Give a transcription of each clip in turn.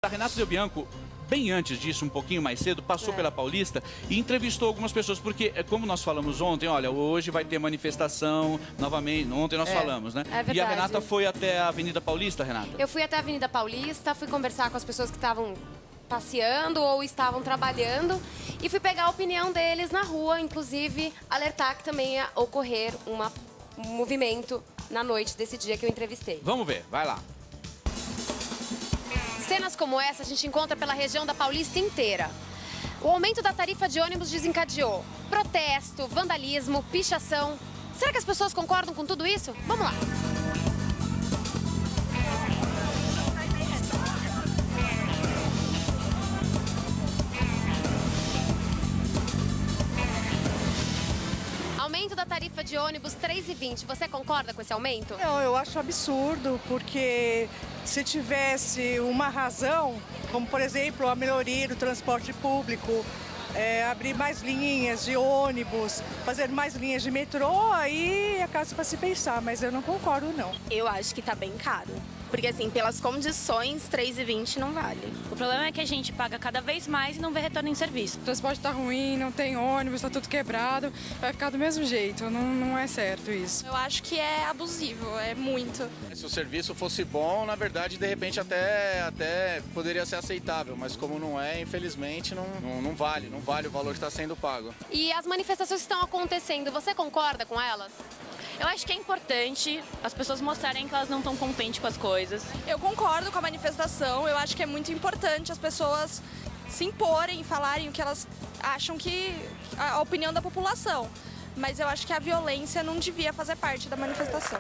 A Renata Del Bianco, bem antes disso, um pouquinho mais cedo, passou pela Paulista e entrevistou algumas pessoas, porque, como nós falamos ontem, olha, hoje vai ter manifestação novamente, ontem nós falamos, né? É verdade. E a Renata foi até a Avenida Paulista, Renata? Eu fui até a Avenida Paulista, fui conversar com as pessoas que estavam passeando ou estavam trabalhando e fui pegar a opinião deles na rua, inclusive alertar que também ia ocorrer um movimento na noite desse dia que eu entrevistei. Vamos ver, vai lá. Cenas como essa a gente encontra pela região da Paulista inteira. O aumento da tarifa de ônibus desencadeou protesto, vandalismo, pichação. Será que as pessoas concordam com tudo isso? Vamos lá. Aumento da tarifa de ônibus 3,20. Você concorda com esse aumento? Não, eu acho absurdo, porque se tivesse uma razão, como por exemplo a melhoria do transporte público, abrir mais linhas de ônibus, fazer mais linhas de metrô, aí é caso para se pensar, mas eu não concordo não. Eu acho que tá bem caro. Porque assim, pelas condições, 3,20 não vale. O problema é que a gente paga cada vez mais e não vê retorno em serviço. O transporte tá ruim, não tem ônibus, tá tudo quebrado, vai ficar do mesmo jeito, não é certo isso. Eu acho que é abusivo, é muito. Se o serviço fosse bom, na verdade, de repente até poderia ser aceitável, mas como não é, infelizmente, não vale o valor que está sendo pago. E as manifestações que estão acontecendo, você concorda com elas? Eu acho que é importante as pessoas mostrarem que elas não estão contentes com as coisas. Eu concordo com a manifestação, eu acho que é muito importante as pessoas se imporem, falarem o que elas acham que a opinião da população. Mas eu acho que a violência não devia fazer parte da manifestação.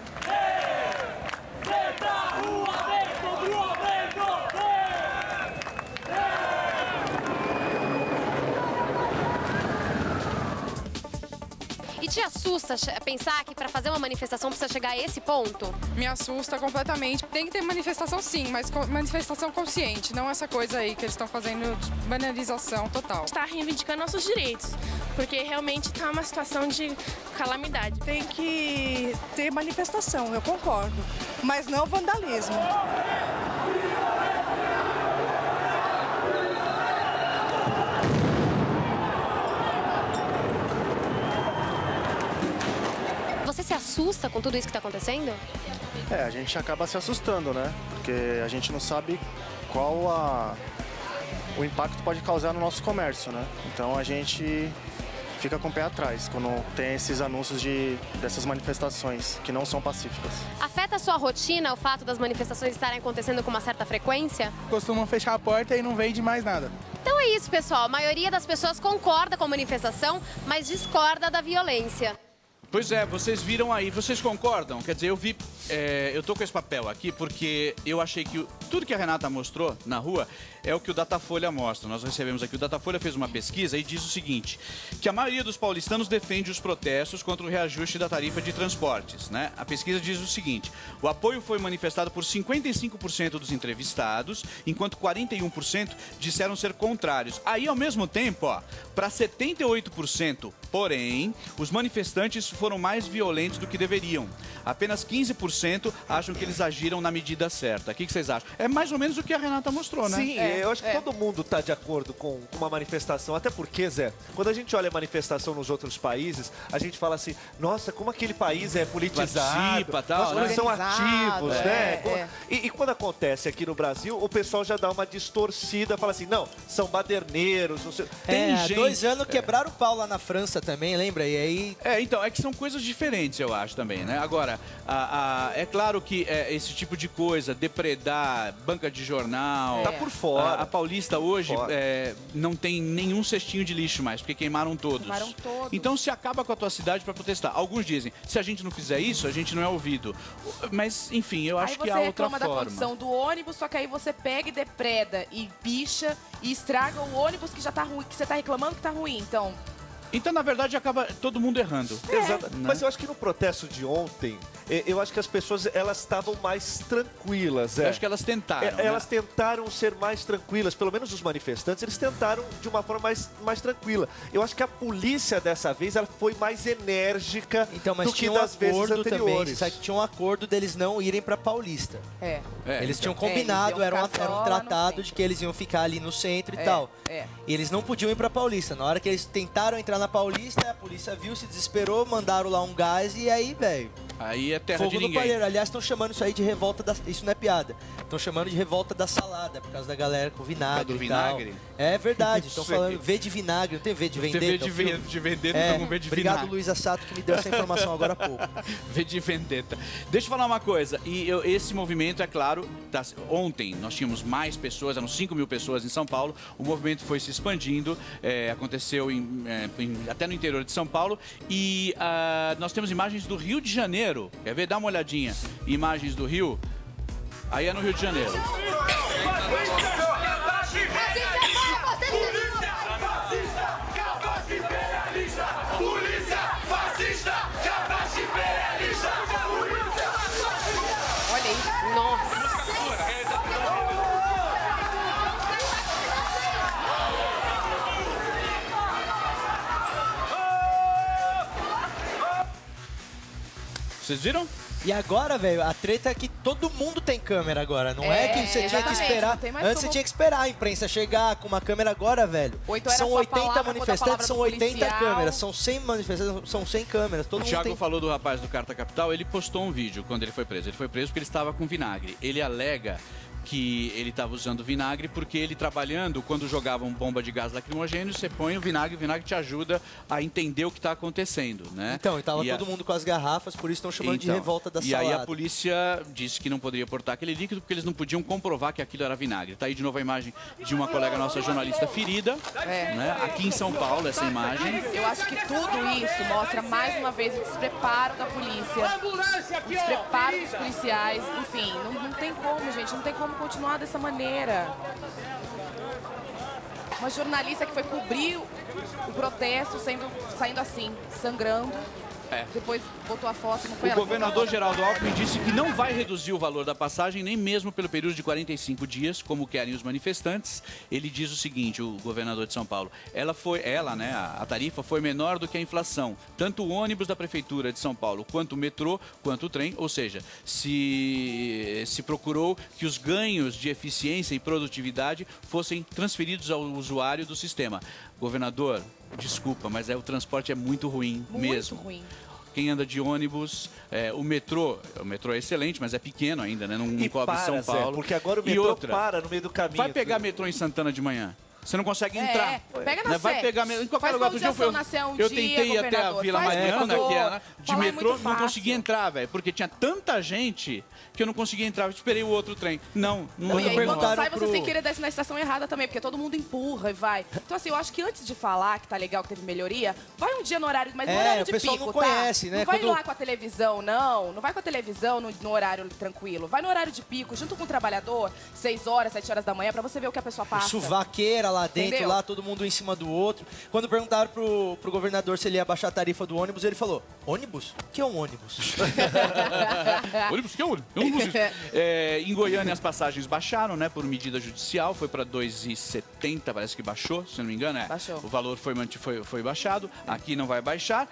E te assusta pensar que para fazer uma manifestação precisa chegar a esse ponto? Me assusta completamente. Tem que ter manifestação sim, mas manifestação consciente, não essa coisa aí que eles estão fazendo de banalização total. Está reivindicando nossos direitos, porque realmente está uma situação de calamidade. Tem que ter manifestação, eu concordo, mas não vandalismo. Você se assusta com tudo isso que está acontecendo? A gente acaba se assustando, né? Porque a gente não sabe qual o impacto pode causar no nosso comércio, né? Então a gente fica com o pé atrás quando tem esses anúncios dessas manifestações que não são pacíficas. Afeta a sua rotina o fato das manifestações estarem acontecendo com uma certa frequência? Costumam fechar a porta e não vende mais nada. Então é isso, pessoal. A maioria das pessoas concorda com a manifestação, mas discorda da violência. Pois é, vocês viram aí, vocês concordam? Quer dizer, eu tô com esse papel aqui porque eu achei que tudo que a Renata mostrou na rua é o que o Datafolha mostra. Nós recebemos aqui, o Datafolha fez uma pesquisa e diz o seguinte, que a maioria dos paulistanos defende os protestos contra o reajuste da tarifa de transportes, né? A pesquisa diz o seguinte, o apoio foi manifestado por 55% dos entrevistados, enquanto 41% disseram ser contrários. Aí, ao mesmo tempo, ó, para 78%, porém, os manifestantes foram mais violentos do que deveriam. Apenas 15% acham que eles agiram na medida certa. O que vocês acham? É mais ou menos o que a Renata mostrou, né? Sim, eu acho que todo mundo está de acordo com uma manifestação. Até porque, Zé, quando a gente olha a manifestação nos outros países, a gente fala assim, nossa, como aquele país é politizado, participa, tal, nossa, né? eles são ativos, né? É. E quando acontece aqui no Brasil, o pessoal já dá uma distorcida, fala assim, não, são baderneiros, não sei... Tem gente... 2 anos quebraram o pau lá na França também, lembra? E aí... Então, é que são coisas diferentes, eu acho, também, né? Agora, é claro que esse tipo de coisa, depredar banca de jornal... Tá por fora. A Paulista hoje não tem nenhum cestinho de lixo mais, porque queimaram todos. Queimaram todos. Então se acaba com a tua cidade para protestar. Alguns dizem, se a gente não fizer isso, a gente não é ouvido. Mas, enfim, eu acho que há outra forma. Aí você reclama da condição do ônibus, só que aí você pega e depreda e picha e estraga o ônibus que já tá ruim, que você tá reclamando que tá ruim, então... Então, na verdade, acaba todo mundo errando. Exato. Né? Mas eu acho que no protesto de ontem, eu acho que as pessoas elas estavam mais tranquilas. Eu acho que elas tentaram. Elas tentaram ser mais tranquilas, pelo menos os manifestantes, eles tentaram de uma forma mais tranquila. Eu acho que a polícia dessa vez ela foi mais enérgica Mas do que tinha um das vezes acordo anteriores. também, sabe que tinha um acordo deles não irem pra Paulista. Eles tinham combinado, eles iam era ficar um só tratado de que eles iam ficar ali no centro e tal. E eles não podiam ir pra Paulista. Na hora que eles tentaram entrar na Paulista, a polícia viu, se desesperou, mandaram lá um gás e aí, velho... Aí é terra fogo de no ninguém. palheiro. Aliás, estão chamando isso aí de revolta da... Isso não é piada. Estão chamando de revolta da salada, por causa da galera com vinagre Do e vinagre? tal. É verdade. Estão Sei. falando V de vinagre, não tem V de Tem vendetta. de vendetta, não V de Obrigado, vinagre. Luísa Sato, que me deu essa informação agora há pouco. V de vendetta. Deixa eu falar uma coisa. Esse movimento, é claro, ontem nós tínhamos mais pessoas, eram 5 mil pessoas em São Paulo. O movimento foi se expandindo, aconteceu até no interior de São Paulo. E nós temos imagens do Rio de Janeiro. Quer ver? Dá uma olhadinha. Imagens do Rio. Aí é no Rio de Janeiro. Olha isso. Nossa. Vocês viram? E agora, velho, a treta é que todo mundo tem câmera agora. Não é que você tinha que exatamente, esperar. não tem mais Antes você como- tinha que esperar a imprensa chegar com uma câmera agora, velho. Ou então era São só 80 palavra contra a manifestantes, palavra são do 80 policial. câmeras. São 100 manifestantes, são 100 câmeras. Todo O mundo Thiago tem... falou do rapaz do Carta Capital, ele postou um vídeo quando ele foi preso. Ele foi preso porque ele estava com vinagre. Ele alega que ele estava usando vinagre porque ele trabalhando, quando jogavam bomba de gás lacrimogêneo, você põe o vinagre te ajuda a entender o que está acontecendo, né? Então, e tava todo mundo com as garrafas, por isso estão chamando de revolta da E salada. aí a polícia disse que não poderia portar aquele líquido porque eles não podiam comprovar que aquilo era vinagre. Tá aí de novo a imagem de uma colega nossa jornalista ferida, né? Aqui em São Paulo, essa imagem. Eu acho que tudo isso mostra mais uma vez o despreparo da polícia, o despreparo dos policiais. Enfim, não tem como, gente, não tem como continuar dessa maneira. Uma jornalista que foi cobrir o protesto saindo assim, sangrando. Depois botou a foto, não foi O ela que governador botou a foto. Geraldo Alckmin disse que não vai reduzir o valor da passagem, nem mesmo pelo período de 45 dias, como querem os manifestantes. Ele diz o seguinte, o governador de São Paulo, a tarifa foi menor do que a inflação. Tanto o ônibus da Prefeitura de São Paulo, quanto o metrô, quanto o trem, ou seja, se procurou que os ganhos de eficiência e produtividade fossem transferidos ao usuário do sistema. Governador, desculpa, mas o transporte é muito ruim mesmo. Muito ruim. Quem anda de ônibus, o metrô é excelente, mas é pequeno ainda, né? Não cobre São Paulo. Zé, porque agora o E metrô outra, para no meio do caminho. vai pegar metrô em Santana de manhã. Você não consegue entrar. Pega na né? Vai Sé. pegar em qualquer Faz lugar do dia. baldeação na Sé um Eu dia, tentei ir até a governador. Vila Faz, Mariana, governador. que é de Fala, é metrô, muito não fácil. conseguia entrar, velho. Porque tinha tanta gente que eu não conseguia entrar. Eu esperei o outro trem. Não E aí, quando perguntaram sai, você pro- sem querer desce na estação errada também, porque todo mundo empurra e vai. Então, assim, eu acho que antes de falar que tá legal, que teve melhoria, vai um dia no horário, mas no horário de o pessoal pico, não tá? conhece, né? Não vai Quando- lá com a televisão, não. Não vai com a televisão no horário tranquilo. Vai no horário de pico, junto com o trabalhador, 6 horas, 7 horas da manhã, pra você ver o que a pessoa passa. Suvaqueira lá dentro, Entendeu? lá todo mundo em cima do outro. Quando perguntaram pro governador se ele ia baixar a tarifa do ônibus, ele falou, ônibus? O que é um ônibus? Ônibus, que ônibus? Eu não uso isso. Em Goiânia as passagens baixaram, né? Por medida judicial, foi para 2,70, parece que baixou, se não me engano. Baixou. O valor foi baixado, aqui não vai baixar.